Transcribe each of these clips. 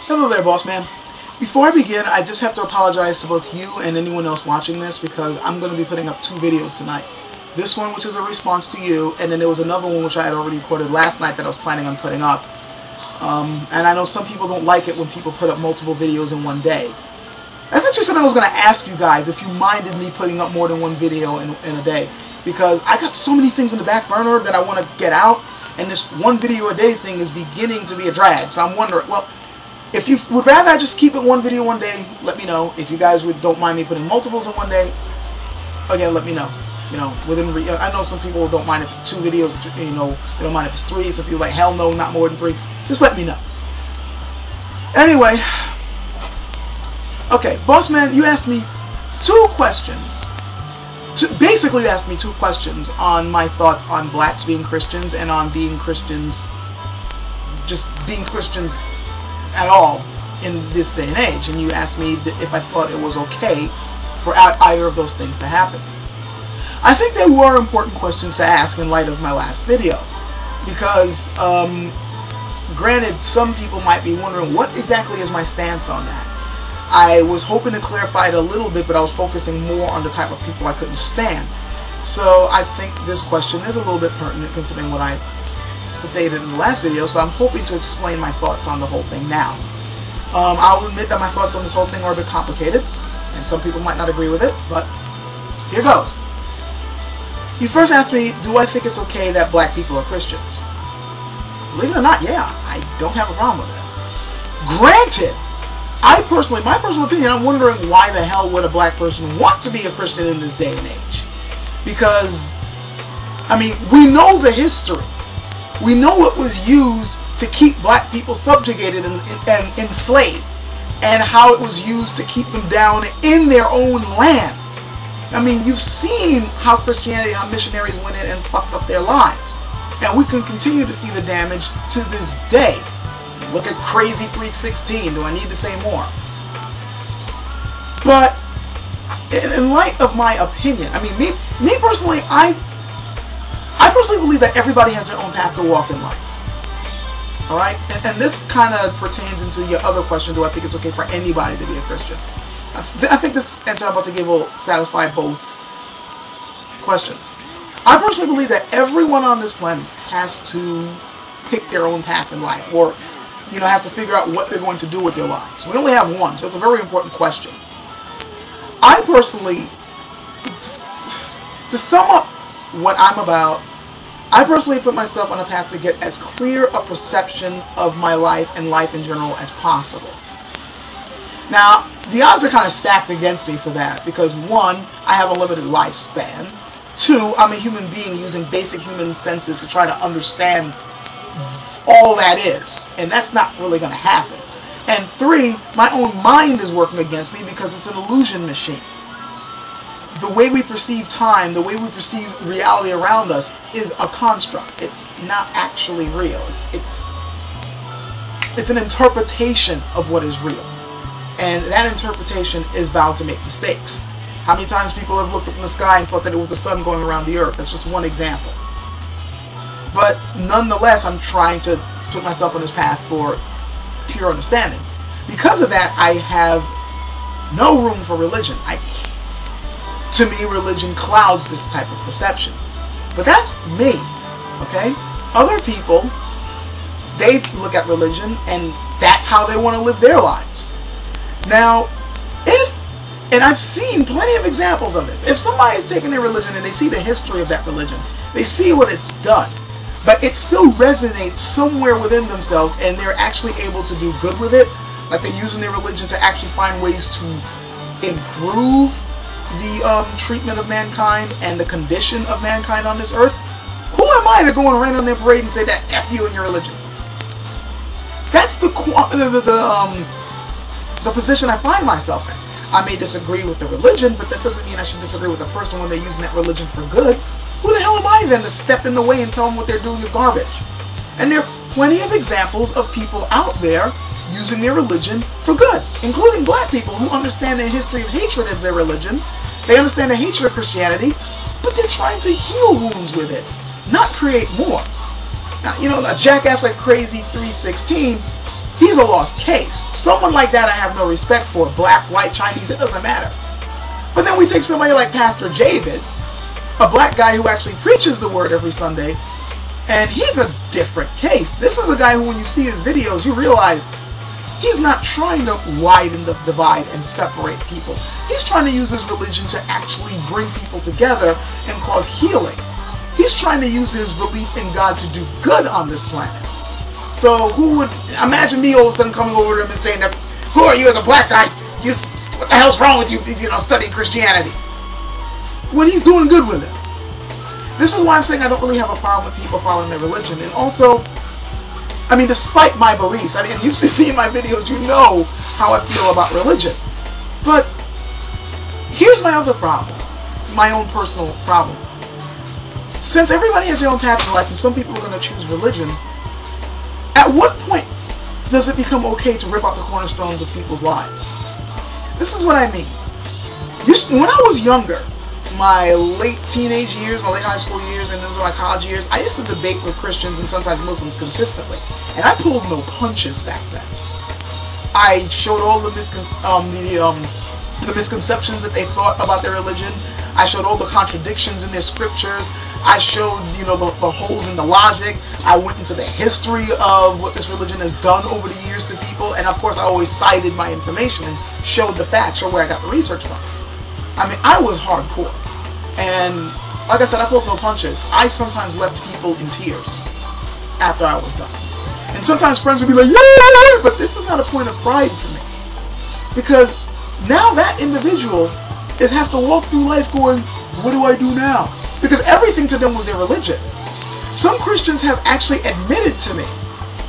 Hello there, Bossman. Before I begin, I just have to apologize to both you and anyone else watching this because I'm going to be putting up 2 videos tonight. This one, which is a response to you, and then there was another one which I had already recorded last night that I was planning on putting up. And I know some people don't like it when people put up multiple videos in one day. That's actually something I was going to ask you guys if you minded me putting up more than 1 video in a day, because I got so many things in the back burner that I want to get out, and this 1 video a day thing is beginning to be a drag. So I'm wondering, well, if you would rather I just keep it 1 video 1 day, let me know. If you guys don't mind me putting multiples in 1 day, again, let me know. You know, I know some people don't mind if it's 2 videos. You know, they don't mind if it's 3. Some people are like, hell no, not more than 3. Just let me know. Anyway, okay, Bossman, you asked me 2 questions. Basically, you asked me 2 questions on my thoughts on blacks being Christians and on being Christians, just being Christians at all in this day and age. And you asked me if I thought it was okay for either of those things to happen. I think they were important questions to ask in light of my last video, because granted, some people might be wondering what exactly is my stance on that. I was hoping to clarify it a little bit, but I was focusing more on the type of people I couldn't stand. So I think this question is a little bit pertinent considering what I stated in the last video, so I'm hoping to explain my thoughts on the whole thing now. I'll admit that my thoughts on this whole thing are a bit complicated, and some people might not agree with it, but here goes. You first asked me, do I think it's okay that black people are Christians? Believe it or not, yeah, I don't have a problem with it. Granted, my personal opinion, I'm wondering why the hell would a black person want to be a Christian in this day and age? Because, I mean, we know the history. We know what was used to keep black people subjugated and enslaved, and how it was used to keep them down in their own land. I mean, you've seen how Christianity, how missionaries went in and fucked up their lives. And we can continue to see the damage to this day. Look at Crazy 316. Do I need to say more? But in light of my opinion, I mean, me personally, I personally believe that everybody has their own path to walk in life. Alright? And this kind of pertains into your other question, do I think it's okay for anybody to be a Christian? I think this answer I'm about to give will satisfy both questions. I personally believe that everyone on this planet has to pick their own path in life, or, you know, has to figure out what they're going to do with their lives. We only have one, so it's a very important question. I personally, to sum up what I'm about, I personally put myself on a path to get as clear a perception of my life and life in general as possible. Now, the odds are kind of stacked against me for that, because 1, I have a limited lifespan. 2, I'm a human being using basic human senses to try to understand all that is, and that's not really going to happen. And 3, my own mind is working against me because it's an illusion machine. The way we perceive time, the way we perceive reality around us is a construct. It's not actually real. It's an interpretation of what is real. And that interpretation is bound to make mistakes. How many times people have looked up in the sky and thought that it was the sun going around the earth? That's just one example. But nonetheless, I'm trying to put myself on this path for pure understanding. Because of that, I have no room for religion. To me, religion clouds this type of perception. But that's me, okay? Other people, they look at religion and that's how they want to live their lives. Now, and I've seen plenty of examples of this, if somebody is taking their religion and they see the history of that religion, they see what it's done, but it still resonates somewhere within themselves and they're actually able to do good with it, like they're using their religion to actually find ways to improve the treatment of mankind and the condition of mankind on this earth, who am I to go and rain on their parade and say that F you and your religion? That's the position I find myself in. I may disagree with the religion, but that doesn't mean I should disagree with the person when they're using that religion for good. Who the hell am I then to step in the way and tell them what they're doing is garbage? And there are plenty of examples of people out there using their religion for good, including black people who understand the history of hatred of their religion. They understand the hatred of Christianity, but they're trying to heal wounds with it, not create more. Now, you know, a jackass like Crazy 316 he's a lost case. Someone like that I have no respect for. Black, white, Chinese, it doesn't matter. But then we take somebody like Pastor David, a black guy who actually preaches the word every Sunday, and he's a different case. This is a guy who, when you see his videos, you realize he's not trying to widen the divide and separate people. He's trying to use his religion to actually bring people together and cause healing. He's trying to use his belief in God to do good on this planet. So who would imagine me all of a sudden coming over to him and saying that, who are you as a black guy? What the hell's wrong with you? Studying Christianity. When he's doing good with it. This is why I'm saying I don't really have a problem with people following their religion. And also, I mean, despite my beliefs, I mean, you've seen my videos, you know how I feel about religion. But here's my other problem, my own personal problem. Since everybody has their own path in life and some people are going to choose religion, at what point does it become okay to rip out the cornerstones of people's lives? This is what I mean. When I was younger, my late teenage years, my late high school years, and into my college years, I used to debate with Christians and sometimes Muslims consistently, and I pulled no punches back then. I showed all the misconceptions that they thought about their religion. I showed all the contradictions in their scriptures. I showed, the holes in the logic. I went into the history of what this religion has done over the years to people, and of course I always cited my information and showed the facts, showed where I got the research from. I mean, I was hardcore. And like I said, I pulled no punches. I sometimes left people in tears after I was done. And sometimes friends would be like, yeah, but this is not a point of pride for me. Because now that individual has to walk through life going, what do I do now? Because everything to them was their religion. Some Christians have actually admitted to me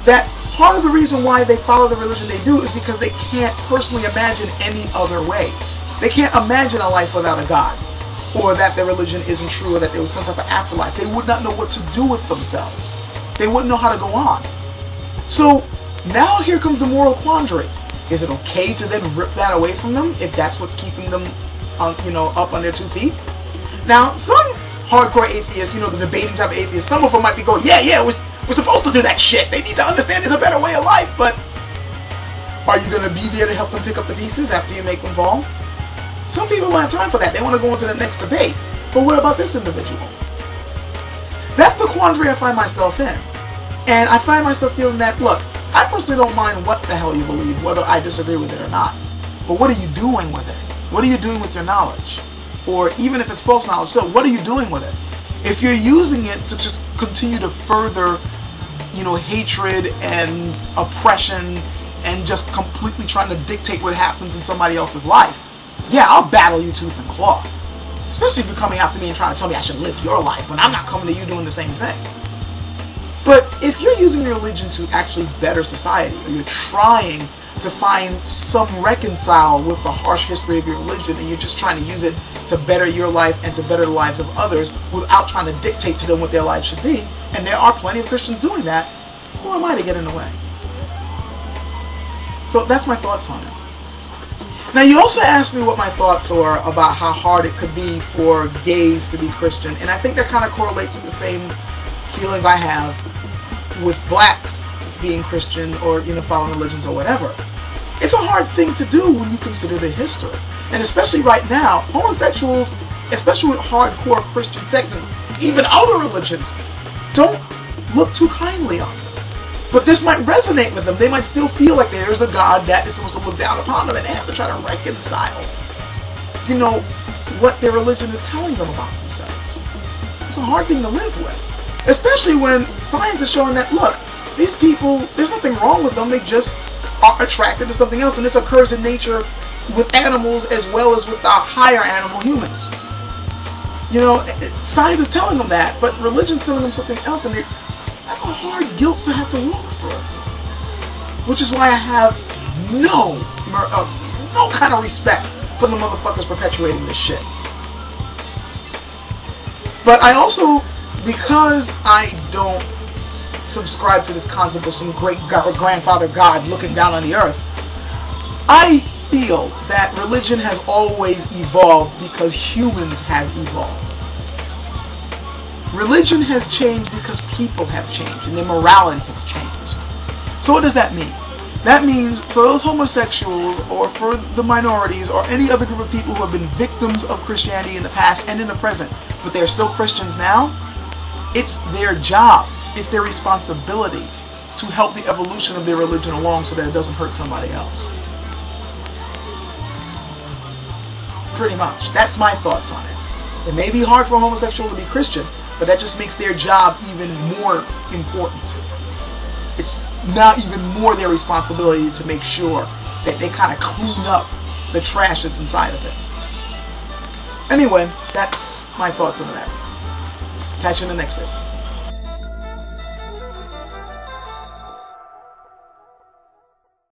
that part of the reason why they follow the religion they do is because they can't personally imagine any other way. They can't imagine a life without a God, or that their religion isn't true, or that there was some type of afterlife. They would not know what to do with themselves. They wouldn't know how to go on. So now here comes the moral quandary. Is it okay to then rip that away from them if that's what's keeping them, up on their 2 feet? Now, some hardcore atheists, the debating type of atheists, some of them might be going, yeah, we're supposed to do that shit. They need to understand there's a better way of life. But are you going to be there to help them pick up the pieces after you make them fall? Some people don't have time for that. They want to go on to the next debate. But what about this individual? That's the quandary I find myself in. And I find myself feeling that, look, I personally don't mind what the hell you believe, whether I disagree with it or not. But what are you doing with it? What are you doing with your knowledge? Or even if it's false knowledge, so what are you doing with it? If you're using it to just continue to further, hatred and oppression and just completely trying to dictate what happens in somebody else's life, yeah, I'll battle you tooth and claw. Especially if you're coming after me and trying to tell me I should live your life when I'm not coming to you doing the same thing. But if you're using your religion to actually better society, or you're trying to find some reconcile with the harsh history of your religion, and you're just trying to use it to better your life and to better the lives of others without trying to dictate to them what their lives should be, and there are plenty of Christians doing that, who am I to get in the way? So that's my thoughts on it. Now, you also asked me what my thoughts are about how hard it could be for gays to be Christian, and I think that kind of correlates with the same feelings I have with blacks being Christian or, following religions or whatever. It's a hard thing to do when you consider the history. And especially right now, homosexuals, especially with hardcore Christian sex and even other religions, don't look too kindly on them. But this might resonate with them. They might still feel like there's a God that is supposed to look down upon them, and they have to try to reconcile, what their religion is telling them about themselves. It's a hard thing to live with. Especially when science is showing that, look, these people, there's nothing wrong with them. They just are attracted to something else. And this occurs in nature with animals as well as with the higher animal humans. Science is telling them that, but religion's telling them something else, and that's a hard guilt to have to walk through. Which is why I have no kind of respect for the motherfuckers perpetuating this shit. But I also, because I don't subscribe to this concept of some great grandfather God looking down on the earth, I feel that religion has always evolved because humans have evolved. Religion has changed because people have changed and their morality has changed. So what does that mean? That means for those homosexuals or for the minorities or any other group of people who have been victims of Christianity in the past and in the present, but they're still Christians now, it's their job, it's their responsibility to help the evolution of their religion along so that it doesn't hurt somebody else. Pretty much. That's my thoughts on it. It may be hard for a homosexual to be Christian, but that just makes their job even more important. It's now even more their responsibility to make sure that they kind of clean up the trash that's inside of it. Anyway, that's my thoughts on that. Catch you in the next video.